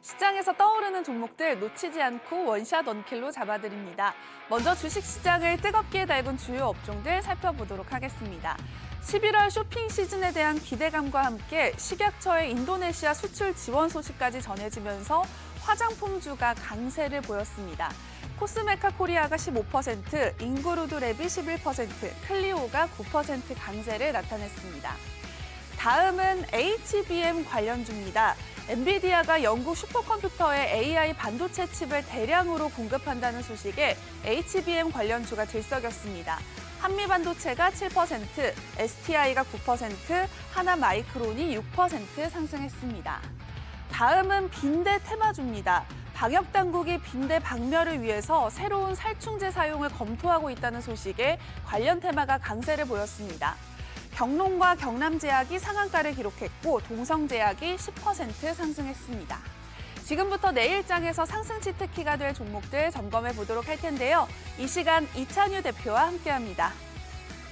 시장에서 떠오르는 종목들 놓치지 않고 원샷 원킬로 잡아드립니다. 먼저 주식시장을 뜨겁게 달군 주요 업종들 살펴보도록 하겠습니다. 11월 쇼핑 시즌에 대한 기대감과 함께 식약처의 인도네시아 수출 지원 소식까지 전해지면서 화장품주가 강세를 보였습니다. 코스메카 코리아가 15%, 잉그루드랩이 11%, 클리오가 9% 강세를 나타냈습니다. 다음은 HBM 관련주입니다. 엔비디아가 영국 슈퍼컴퓨터에 AI 반도체 칩을 대량으로 공급한다는 소식에 HBM 관련주가 들썩였습니다. 한미반도체가 7%, STI가 9%, 하나마이크론이 6% 상승했습니다. 다음은 빈대 테마주입니다. 방역당국이 빈대 박멸을 위해서 새로운 살충제 사용을 검토하고 있다는 소식에 관련 테마가 강세를 보였습니다. 경농과 경남제약이 상한가를 기록했고 동성제약이 10% 상승했습니다. 지금부터 내일장에서 상승치 특기가 될 종목들 점검해 보도록 할 텐데요. 이 시간 이찬유 대표와 함께합니다.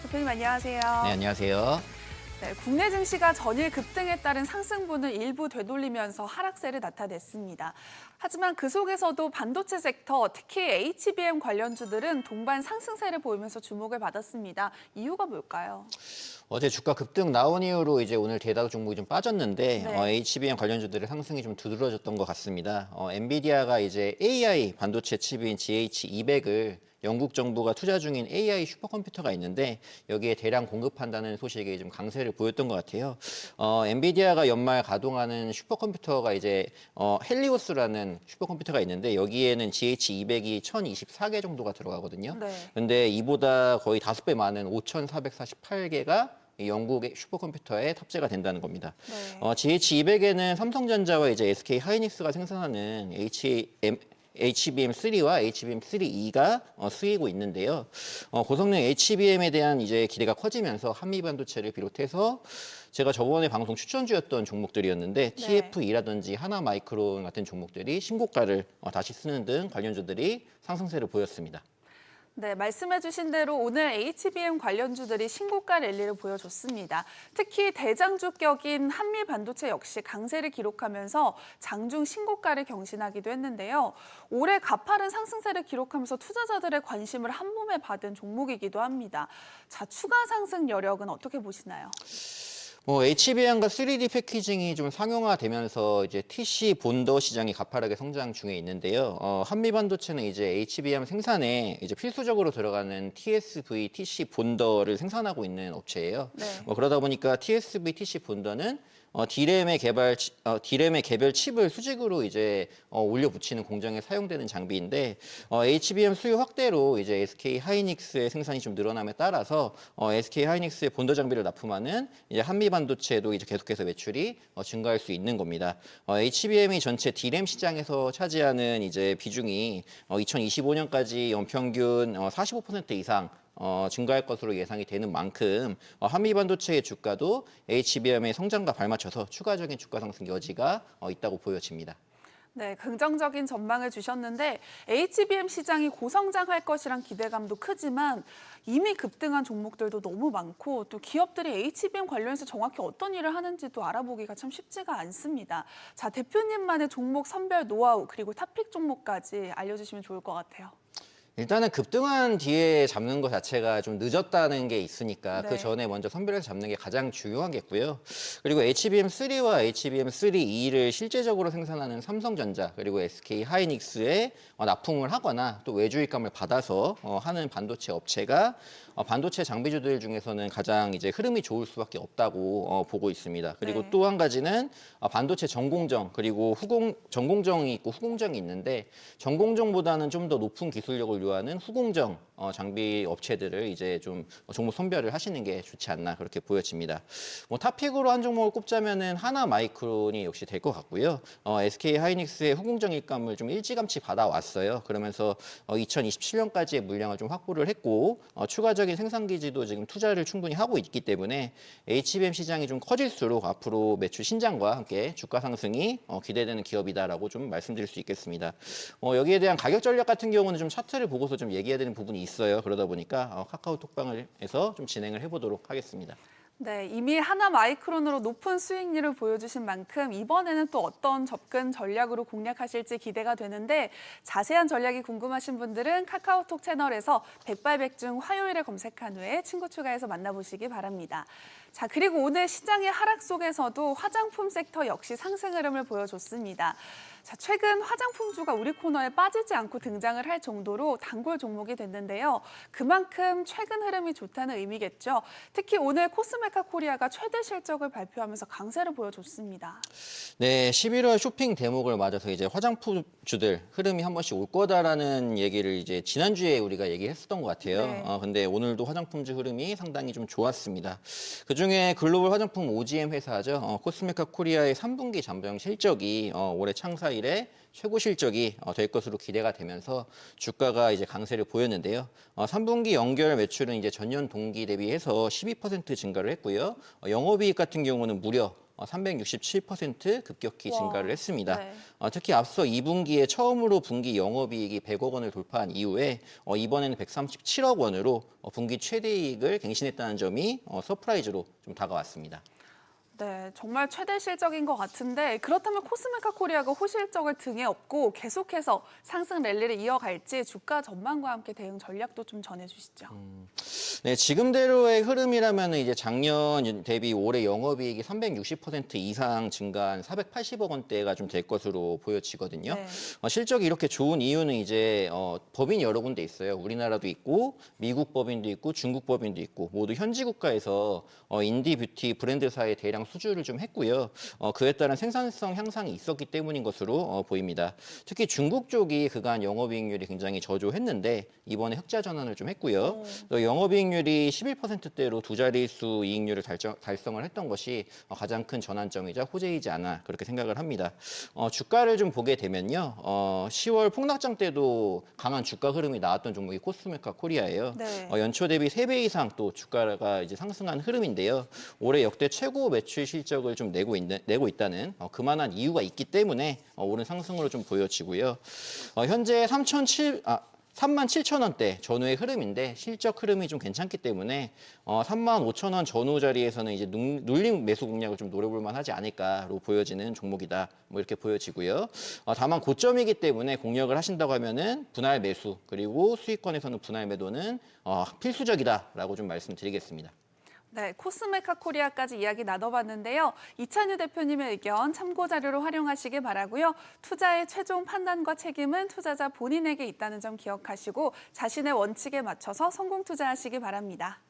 대표님 안녕하세요. 네, 안녕하세요. 네, 국내 증시가 전일 급등에 따른 상승분을 일부 되돌리면서 하락세를 나타냈습니다. 하지만 그 속에서도 반도체 섹터, 특히 HBM 관련주들은 동반 상승세를 보이면서 주목을 받았습니다. 이유가 뭘까요? 어제 주가 급등 나온 이후로 이제 오늘 대다수 종목이 좀 빠졌는데 네. HBM 관련주들의 상승이 좀 두드러졌던 것 같습니다. 엔비디아가 이제 AI 반도체 칩인 GH200을 영국 정부가 투자 중인 AI 슈퍼컴퓨터가 있는데 여기에 대량 공급한다는 소식이 좀 강세를 보였던 것 같아요. 엔비디아가 연말 가동하는 슈퍼컴퓨터가 이제 헬리오스라는 슈퍼컴퓨터가 있는데 여기에는 GH200이 1024개 정도가 들어가거든요. 네. 근데 이보다 거의 5배 많은 5448개가 영국의 슈퍼컴퓨터에 탑재가 된다는 겁니다. 네. GH200에는 삼성전자와 이제 SK 하이닉스가 생산하는 HBM3와 HBM3E가 쓰이고 있는데요. 고성능 HBM에 대한 이제 기대가 커지면서 한미반도체를 비롯해서 제가 저번에 방송 추천주였던 종목들이었는데 TFE라든지 하나마이크론 같은 종목들이 신고가를 다시 쓰는 등 관련주들이 상승세를 보였습니다. 네, 말씀해주신 대로 오늘 HBM 관련주들이 신고가 랠리를 보여줬습니다. 특히 대장주격인 한미반도체 역시 강세를 기록하면서 장중 신고가를 경신하기도 했는데요. 올해 가파른 상승세를 기록하면서 투자자들의 관심을 한 몸에 받은 종목이기도 합니다. 자, 추가 상승 여력은 어떻게 보시나요? HBM과 3D 패키징이 좀 상용화되면서 이제 TC 본더 시장이 가파르게 성장 중에 있는데요. 한미반도체는 이제 HBM 생산에 이제 필수적으로 들어가는 TSV, TC 본더를 생산하고 있는 업체예요. 네. 그러다 보니까 TSV, TC 본더는 D램의 개별 칩을 수직으로 이제 올려 붙이는 공정에 사용되는 장비인데 HBM 수요 확대로 이제 SK 하이닉스의 생산이 좀 늘어남에 따라서 SK 하이닉스의 본더 장비를 납품하는 이제 한미 반도체도 이제 계속해서 매출이 증가할 수 있는 겁니다. HBM이 전체 D램 시장에서 차지하는 이제 비중이 2025년까지 연평균 45% 이상 증가할 것으로 예상이 되는 만큼 한미 반도체의 주가도 HBM의 성장과 발맞춰서 추가적인 주가 상승 여지가 있다고 보여집니다. 네, 긍정적인 전망을 주셨는데 HBM 시장이 고성장할 것이란 기대감도 크지만 이미 급등한 종목들도 너무 많고 또 기업들이 HBM 관련해서 정확히 어떤 일을 하는지도 알아보기가 참 쉽지가 않습니다. 자, 대표님만의 종목 선별 노하우 그리고 탑픽 종목까지 알려주시면 좋을 것 같아요. 일단은 급등한 뒤에 잡는 것 자체가 좀 늦었다는 게 있으니까 네. 그 전에 먼저 선별해서 잡는 게 가장 중요하겠고요. 그리고 HBM3와 HBM3E를 실제적으로 생산하는 삼성전자 그리고 SK 하이닉스에 납품을 하거나 또 외주입감을 받아서 하는 반도체 업체가 반도체 장비주들 중에서는 가장 이제 흐름이 좋을 수밖에 없다고 보고 있습니다. 그리고 네. 또 한 가지는 반도체 전공정 그리고 전공정이 있고 후공정이 있는데 전공정보다는 좀 더 높은 기술력을 요하는 후공정 장비 업체들을 이제 좀 종목 선별을 하시는 게 좋지 않나 그렇게 보여집니다. 탑픽으로 한 종목을 꼽자면은 하나마이크론이 역시 될 것 같고요. SK 하이닉스의 후공정 입감을 좀 일찌감치 받아왔어요. 그러면서 2027년까지의 물량을 좀 확보를 했고 추가적인 생산 기지도 지금 투자를 충분히 하고 있기 때문에 HBM 시장이 좀 커질수록 앞으로 매출 신장과 함께 주가 상승이 기대되는 기업이다라고 좀 말씀드릴 수 있겠습니다. 여기에 대한 가격 전략 같은 경우는 좀 차트를 보고서 좀 얘기해야 되는 부분이 있어요. 그러다 보니까 카카오톡방을 해서 좀 진행을 해보도록 하겠습니다. 네, 이미 하나 마이크론으로 높은 수익률을 보여주신 만큼 이번에는 또 어떤 접근 전략으로 공략하실지 기대가 되는데 자세한 전략이 궁금하신 분들은 카카오톡 채널에서 백발백중 화요일에 검색한 후에 친구 추가해서 만나보시기 바랍니다. 자, 그리고 오늘 시장의 하락 속에서도 화장품 섹터 역시 상승 흐름을 보여줬습니다. 자, 최근 화장품주가 우리 코너에 빠지지 않고 등장을 할 정도로 단골 종목이 됐는데요. 그만큼 최근 흐름이 좋다는 의미겠죠. 특히 오늘 코스메카 코리아가 최대 실적을 발표하면서 강세를 보여줬습니다. 네, 11월 쇼핑 대목을 맞아서 이제 화장품주들 흐름이 한 번씩 올 거다라는 얘기를 이제 지난주에 우리가 얘기했었던 것 같아요. 네. 근데 오늘도 화장품주 흐름이 상당히 좀 좋았습니다. 그중에 글로벌 화장품 OGM 회사죠. 코스메카 코리아의 3분기 잠정 실적이 올해 창사 이래 최고 실적이 될 것으로 기대가 되면서 주가가 이제 강세를 보였는데요. 3분기 연결 매출은 이제 전년 동기 대비해서 12% 증가를 했고요. 영업이익 같은 경우는 무려 367% 급격히 증가를 했습니다. 네. 특히 앞서 2분기에 처음으로 분기 영업이익이 100억 원을 돌파한 이후에 이번에는 137억 원으로 분기 최대 이익을 갱신했다는 점이 서프라이즈로 좀 다가왔습니다. 네, 정말 최대 실적인 것 같은데 그렇다면 코스메카 코리아가 호실적을 등에 업고 계속해서 상승 랠리를 이어갈지 주가 전망과 함께 대응 전략도 좀 전해주시죠. 네, 지금대로의 흐름이라면 이제 작년 대비 올해 영업이익이 360% 이상 증가한 480억 원대가 좀 될 것으로 보여지거든요. 네. 실적이 이렇게 좋은 이유는 이제 법인이 여러 군데 있어요. 우리나라도 있고 미국 법인도 있고 중국 법인도 있고 모두 현지 국가에서 인디 뷰티 브랜드사의 대량 수주를 좀 했고요. 그에 따른 생산성 향상이 있었기 때문인 것으로 보입니다. 특히 중국 쪽이 그간 영업이익률이 굉장히 저조했는데 이번에 흑자 전환을 좀 했고요. 또 영업이익률이 11%대로 두 자릿수 이익률을 달성을 했던 것이 가장 큰 전환점이자 호재이지 않아 그렇게 생각을 합니다. 주가를 좀 보게 되면요. 10월 폭락장 때도 강한 주가 흐름이 나왔던 종목이 코스메카 코리아예요. 네. 연초 대비 3배 이상 또 주가가 이제 상승한 흐름인데요. 올해 역대 최고 매출 실적을 좀 내고 있다는 그만한 이유가 있기 때문에 오른 상승으로 좀 보여지고요. 현재 37,000원대 전후의 흐름인데 실적 흐름이 좀 괜찮기 때문에 35,000원 전후 자리에서는 이제 눌림 매수 공략을 좀 노려볼 만하지 않을까로 보여지는 종목이다. 뭐 이렇게 보여지고요. 다만 고점이기 때문에 공략을 하신다고 하면은 분할 매수 그리고 수익권에서는 분할 매도는 필수적이다라고 좀 말씀드리겠습니다. 네, 코스메카 코리아까지 이야기 나눠봤는데요. 이찬유 대표님의 의견 참고 자료로 활용하시기 바라고요. 투자의 최종 판단과 책임은 투자자 본인에게 있다는 점 기억하시고 자신의 원칙에 맞춰서 성공 투자하시기 바랍니다.